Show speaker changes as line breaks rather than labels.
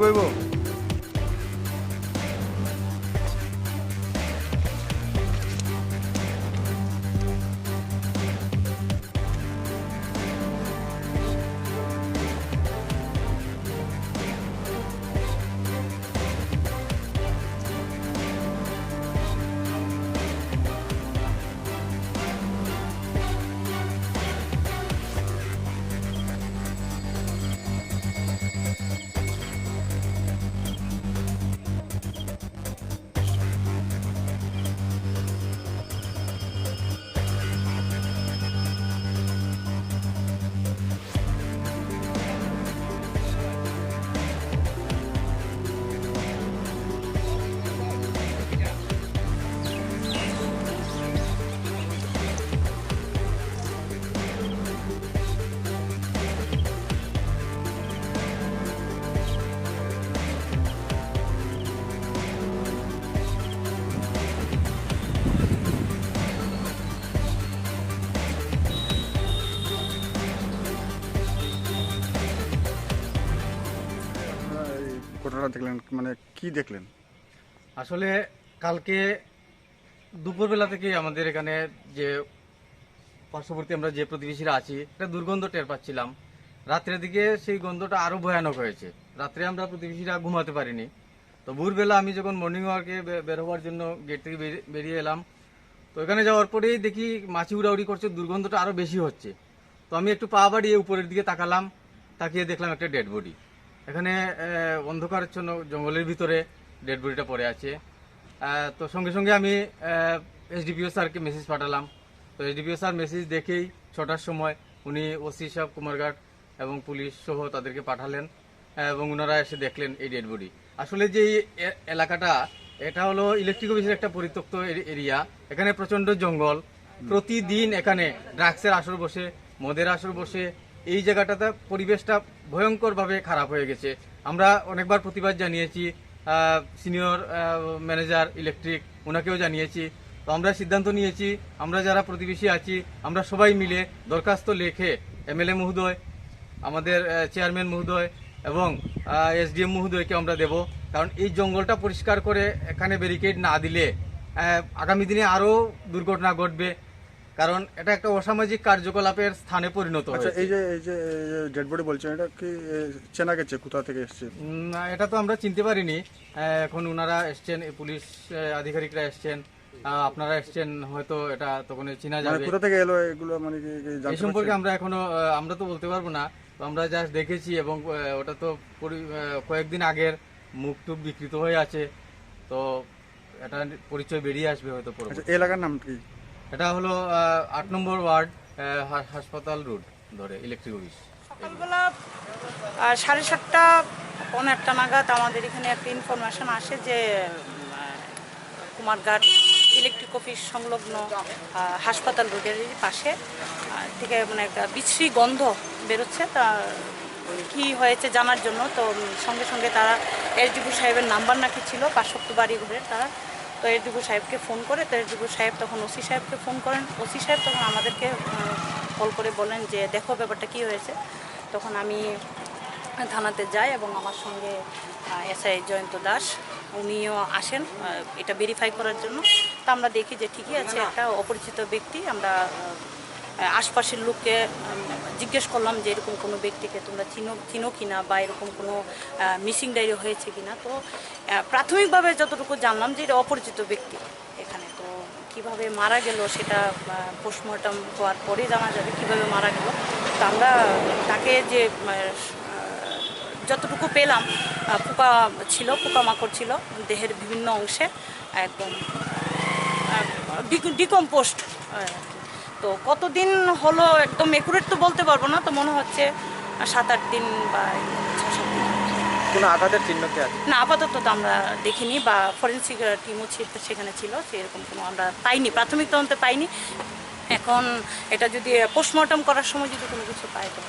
কইব। ঘটনা দেখলেন, মানে কি দেখলেন?
আসলে কালকে দুপুরবেলা থেকে আমাদের এখানে যে পার্শ্ববর্তী আমরা যে প্রতিবেশীরা আছি একটা দুর্গন্ধ টের পাচ্ছিলাম। রাত্রের দিকে সেই গন্ধটা আরো ভয়ানক হয়েছে। রাত্রে আমরা প্রতিবেশীরা ঘুমাতে পারিনি। তো ভোরবেলা আমি যখন মর্নিং ওয়ার্কে বের হওয়ার জন্য গেট থেকে বেরিয়ে এলাম, তো এখানে যাওয়ার পরেই দেখি মাছি উড়াউড়ি করছে, দুর্গন্ধটা আরো বেশি হচ্ছে। তো আমি একটু পা বাড়িয়ে উপরের দিকে তাকালাম, তাকিয়ে দেখলাম একটা ডেড বডি। এখানে অন্ধকারাচ্ছন্ন জঙ্গলের ভিতরে ডেড বডিটা পড়ে আছে। তো সঙ্গে সঙ্গে আমি এসডিপিও স্যারকে মেসেজ পাঠালাম। তো এসডিপিও স্যার মেসেজ দেখেই 6টার সময় উনি ওসি সাহেব কুমারঘাট এবং পুলিশ সহ তাদেরকে পাঠালেন এবং ওনারা এসে দেখলেন এই ডেড বডি। আসলে যে এই এলাকাটা, এটা হলো ইলেকট্রিক অফিসের একটা পরিত্যক্ত এরিয়া। এখানে প্রচন্ড জঙ্গল, প্রতিদিন এখানে ড্রাগসের আসর বসে, মদের আসর বসে। এই জায়গাটাতে পরিবেশটা ভয়ঙ্করভাবে খারাপ হয়ে গেছে। আমরা অনেকবার প্রতিবাদ জানিয়েছি, সিনিয়র ম্যানেজার ইলেকট্রিক ওনাকেও জানিয়েছি। তো আমরা সিদ্ধান্ত নিয়েছি, আমরা যারা প্রতিবেশী আছি আমরা সবাই মিলে দরখাস্ত লিখে এমএলএ মহোদয়, আমাদের চেয়ারম্যান মহোদয় এবং এসডিএম মহোদয়কে আমরা দেব। কারণ এই জঙ্গলটা পরিষ্কার করে এখানে ব্যারিকেড না দিলে আগামী দিনে আরও দুর্ঘটনা ঘটবে। কারণ এটা একটা অসামাজিক কার্যকলাপের স্থানে পরিণত হয়েছে।
এই যে ডেড বডি বলছেন, এটা কি চেনা গেছে? কোথা থেকে এসেছে?
না, এটা তো আমরা চিনতে পারিনি। এখন ওনারা এসছেন, পুলিশ আধিকারিকরা এসছেন, আপনারা এসছেন, হয়তো এটা তখন চেনা যাবে।
কোথা থেকে এলো এগুলো, মানে
এই সম্পর্কে আমরা এখনো আমরা তো বলতে পারবো না। তো আমরা জাস্ট দেখেছি এবং ওটা তো কয়েকদিন আগের, মুখ টুক বিকৃত হয়ে আছে। তো এটা পরিচয় বেরিয়ে আসবে হয়তো।
এলাকার নাম কি?
এটা হলো 8 নম্বর ওয়ার্ড, হাসপাতাল রোড ধরে ইলেকট্রিক অফিস।
সকালবেলা 7:30 পৌনে 1টা নাগাদ আমাদের এখানে একটা ইনফরমেশন আসে যে কুমারঘাট ইলেকট্রিক অফিস সংলগ্ন হাসপাতাল রোডের পাশে থেকে মানে একটা বিশ্রী গন্ধ বেরোচ্ছে। তা কি হয়েছে জানার জন্য তো সঙ্গে সঙ্গে তারা এসডিপি সাহেবের নাম্বার নাকি ছিল, পার্শ্বস্ত বাড়ি ঘুরের তারা। তো এসডিপি সাহেবকে ফোন করে, তো এসডিপি সাহেব তখন ওসি সাহেবকে ফোন করেন। ওসি সাহেব তখন আমাদেরকে কল করে বলেন যে দেখো ব্যাপারটা কী হয়েছে। তখন আমি থানাতে যাই এবং আমার সঙ্গে এসআই জয়ন্ত দাস উনিও আসেন এটা ভেরিফাই করার জন্য। তা আমরা দেখি যে ঠিকই আছে, একটা অপরিচিত ব্যক্তি। আমরা আশপাশের লোককে জিজ্ঞেস করলাম যে এরকম কোনো ব্যক্তিকে তোমরা চিনো কিনা বা এরকম কোনো মিসিং ডায়েরি হয়েছে কিনা। তো প্রাথমিকভাবে যতটুকু জানলাম যে এটা অপরিচিত ব্যক্তি এখানে। তো কিভাবে মারা গেল সেটা পোস্টমর্টম হওয়ার পরে জানা যাবে কিভাবে মারা গেল। তো আমরা তাকে যে যতটুকু পেলাম, পোকা ছিল, পোকামাকড় ছিল দেহের বিভিন্ন অংশে, একদম ডিকম্পোস্ট। তো কতদিন হলো একদম একুরেট তো বলতে পারবো না, তো মনে হচ্ছে 7-8 দিন বা 6-7 দিন।
কোনো আঘাতের চিহ্ন কি আছে?
না, আপাতত তো আমরা দেখিনি, বা ফরেন্সিক টিমও সেখানে ছিল, সেরকম কোনো আমরা পাইনি, প্রাথমিক তদন্তে পাইনি। এখন এটা যদি পোস্টমর্টম করার সময় যদি কোনো কিছু পাই তো